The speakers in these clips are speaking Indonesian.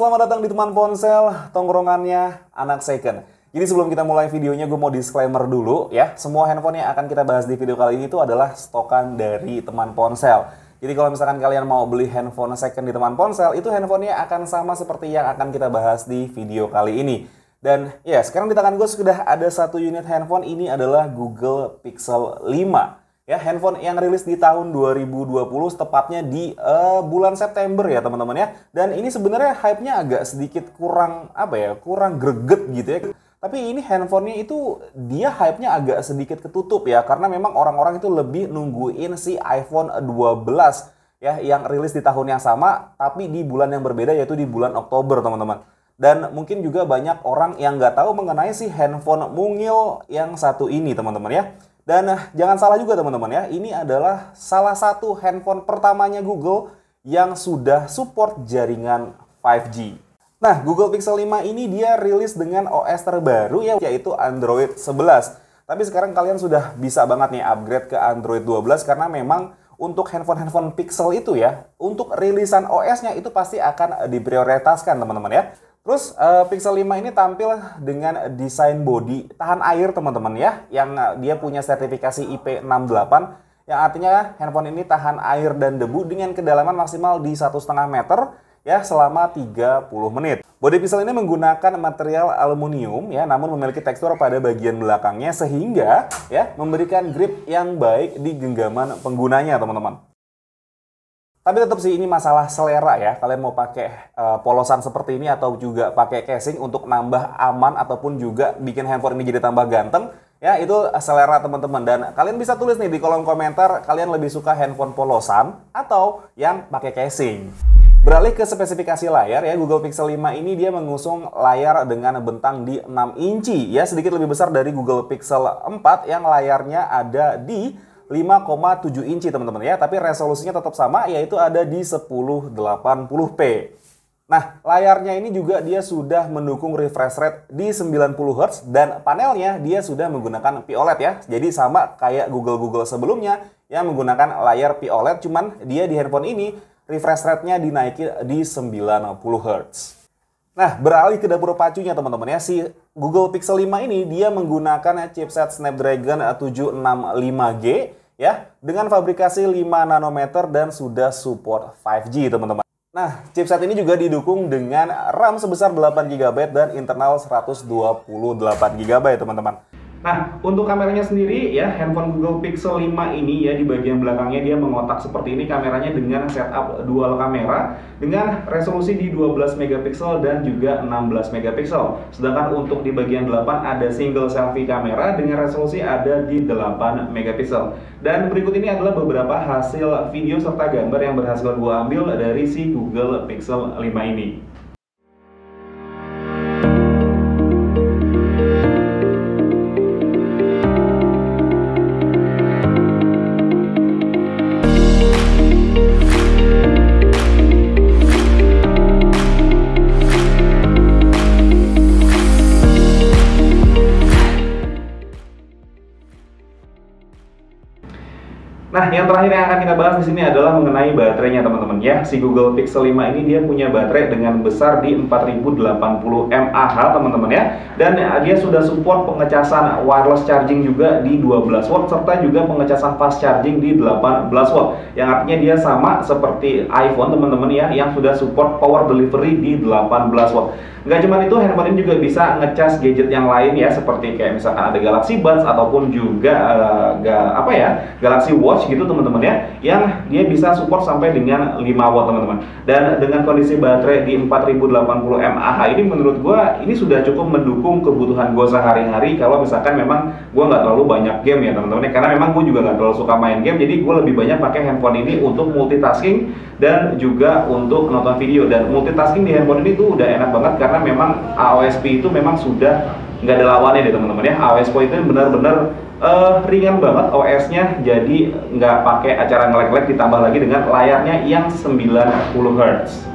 selamat datang di Teman Ponsel, tongkrongannya anak second. Jadi sebelum kita mulai videonya, gue mau disclaimer dulu ya. Semua handphone yang akan kita bahas di video kali ini itu adalah stokan dari Teman Ponsel. Jadi kalau misalkan kalian mau beli handphone second di Teman Ponsel, itu handphonenya akan sama seperti yang akan kita bahas di video kali ini. Dan ya, sekarang di tangan gue sudah ada satu unit handphone. Ini adalah Google Pixel 5. Ya, handphone yang rilis di tahun 2020, tepatnya di bulan September ya teman-teman ya. Dan ini sebenarnya hype-nya agak sedikit kurang kurang greget gitu ya. Tapi ini handphonenya itu dia hype-nya agak sedikit ketutup ya, karena memang orang-orang itu lebih nungguin si iPhone 12 ya yang rilis di tahun yang sama tapi di bulan yang berbeda, yaitu di bulan Oktober teman-teman. Dan mungkin juga banyak orang yang nggak tahu mengenai si handphone mungil yang satu ini teman-teman ya. Dan jangan salah juga teman-teman ya, ini adalah salah satu handphone pertamanya Google yang sudah support jaringan 5G. Nah, Google Pixel 5 ini dia rilis dengan OS terbaru ya, yaitu Android 11. Tapi sekarang kalian sudah bisa banget nih upgrade ke Android 12 karena memang untuk handphone-handphone Pixel itu ya, untuk rilisan OS-nya itu pasti akan diprioritaskan teman-teman ya. Terus Pixel 5 ini tampil dengan desain bodi tahan air teman-teman ya, yang dia punya sertifikasi IP68, yang artinya handphone ini tahan air dan debu dengan kedalaman maksimal di 1,5 meter ya selama 30 menit. Bodi Pixel ini menggunakan material aluminium ya, namun memiliki tekstur pada bagian belakangnya sehingga ya memberikan grip yang baik di genggaman penggunanya teman-teman. Tapi tetap sih ini masalah selera ya. Kalian mau pakai polosan seperti ini atau juga pakai casing untuk nambah aman ataupun juga bikin handphone ini jadi tambah ganteng, ya itu selera teman-teman. Dan kalian bisa tulis nih di kolom komentar kalian lebih suka handphone polosan atau yang pakai casing. Beralih ke spesifikasi layar ya, Google Pixel 5 ini dia mengusung layar dengan bentang di 6 inci ya, sedikit lebih besar dari Google Pixel 4 yang layarnya ada di 5,7 inci teman-teman ya, tapi resolusinya tetap sama, yaitu ada di 1080p. Nah, layarnya ini juga dia sudah mendukung refresh rate di 90 Hz dan panelnya dia sudah menggunakan POLED ya. Jadi sama kayak Google sebelumnya yang menggunakan layar POLED, cuman dia di handphone ini refresh rate-nya dinaiki di 90 Hz. Nah, beralih ke dapur pacunya teman-teman ya, si Google Pixel 5 ini dia menggunakan chipset Snapdragon 765G ya, dengan fabrikasi 5 nanometer dan sudah support 5G teman-teman. Nah, chipset ini juga didukung dengan RAM sebesar 8GB dan internal 128GB teman-teman. Nah, untuk kameranya sendiri ya, handphone Google Pixel 5 ini ya, di bagian belakangnya dia mengotak seperti ini kameranya dengan setup dual kamera dengan resolusi di 12 megapiksel dan juga 16 megapiksel. Sedangkan untuk di bagian 8 ada single selfie kamera dengan resolusi ada di 8 megapiksel. Dan berikut ini adalah beberapa hasil video serta gambar yang berhasil gua ambil dari si Google Pixel 5 ini. Nah, yang terakhir yang akan kita bahas di sini adalah mengenai baterainya teman-teman ya. Si Google Pixel 5 ini dia punya baterai dengan besar di 4080 mAh teman-teman ya. Dan dia sudah support pengecasan wireless charging juga di 12 watt serta juga pengecasan fast charging di 18 watt. Yang artinya dia sama seperti iPhone teman-teman ya, yang sudah support power delivery di 18 watt. Nggak cuma itu, handphone ini juga bisa ngecas gadget yang lain ya, seperti kayak misalkan ada Galaxy Buds ataupun juga Galaxy Watch gitu teman-teman ya, yang dia bisa support sampai dengan 5 watt teman-teman. Dan dengan kondisi baterai di 4080 mAh ini menurut gua ini sudah cukup mendukung kebutuhan gua sehari-hari kalau misalkan memang gua nggak terlalu banyak game ya teman-teman, karena memang gua juga nggak terlalu suka main game, jadi gua lebih banyak pakai handphone ini untuk multitasking dan juga untuk nonton video. Dan multitasking di handphone ini tuh udah enak banget karena memang AOSP itu memang sudah nggak ada lawannya deh teman-teman ya. AOSP itu benar-benar ringan banget OS-nya, jadi nggak pakai acara nge-lag-lag, ditambah lagi dengan layarnya yang 90 Hz.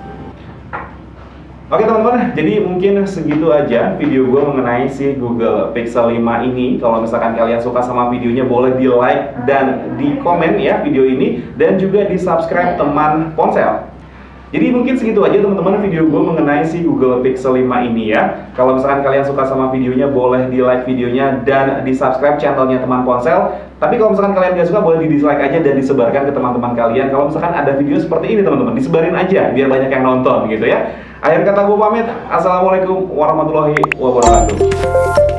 Oke teman-teman, jadi mungkin segitu aja video gue mengenai si Google Pixel 5 ini. Kalau misalkan kalian suka sama videonya, boleh di like dan di komen ya video ini, dan juga di subscribe Teman Ponsel. Jadi mungkin segitu aja teman-teman video gue mengenai si Google Pixel 5 ini ya. Kalau misalkan kalian suka sama videonya, boleh di like videonya dan di subscribe channelnya Teman Ponsel. Tapi kalau misalkan kalian gak suka, boleh di dislike aja dan disebarkan ke teman-teman kalian. Kalau misalkan ada video seperti ini teman-teman, disebarin aja biar banyak yang nonton gitu ya. Akhir kata gue pamit, assalamualaikum warahmatullahi wabarakatuh.